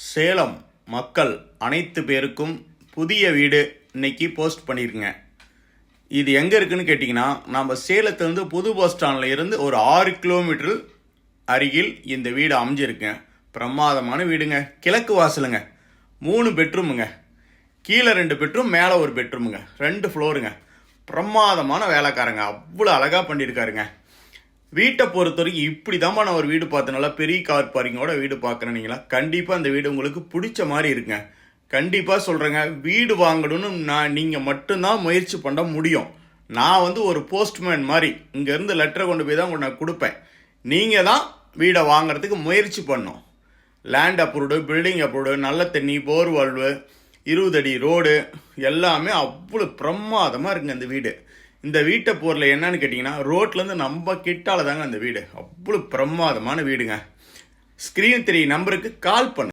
சேலம் மக்கள் அனைத்து பேருக்கும் புதிய வீடு இன்னைக்கு போஸ்ட் பண்ணியிருக்குங்க. இது எங்கே இருக்குன்னு கேட்டிங்கன்னா, நம்ம சேலத்துலேருந்து புது பஸ் ஸ்டாண்டில் இருந்து ஒரு 6 கிலோமீட்டர் அருகில் இந்த வீடு அமைஞ்சிருக்குங்க. பிரமாதமான வீடுங்க. கிழக்கு வாசலுங்க. 3 பெட்ரூமுங்க. கீழே 2 பெட்ரூம், மேலே ஒரு பெட்ரூமுங்க. 2 ஃப்ளோருங்க. பிரமாதமான வேலைக்காரங்க. அவ்வளோ அழகாக பண்ணியிருக்காருங்க. வீட்டை பொறுத்த வரைக்கும் இப்படி தான்மா நான் ஒரு வீடு பார்த்தனால பெரிய கார் பார்க்கிங்கோட வீடு பார்க்குறேன்னீங்களா, கண்டிப்பாக அந்த வீடு உங்களுக்கு பிடிச்ச மாதிரி இருக்குங்க. கண்டிப்பாக சொல்கிறேங்க, வீடு வாங்கணும்னு நீங்கள் மட்டும்தான் முயற்சி பண்ண முடியும். நான் ஒரு போஸ்ட்மேன் மாதிரி இங்கேருந்து லெட்டரை கொண்டு போய் தான் நான் கொடுப்பேன். நீங்கள் தான் வீடை வாங்குறதுக்கு முயற்சி பண்ணணும். லேண்ட் அப்ரூவ்டு, பில்டிங் அப்ரூவ்டு, நல்ல தண்ணி, போர் வால்வு, 20 அடி ரோடு எல்லாமே அவ்வளோ பிரமாதமாக இருக்குங்க இந்த வீடு. இந்த வீட்டை போரில் என்னன்னு கேட்டிங்கன்னா, ரோட்லேருந்து நம்ம கிட்டால தாங்க அந்த வீடு. அவ்வளோ பிரமாதமான வீடுங்க. ஸ்க்ரீன் 3 நம்பருக்கு கால் பண்ணு.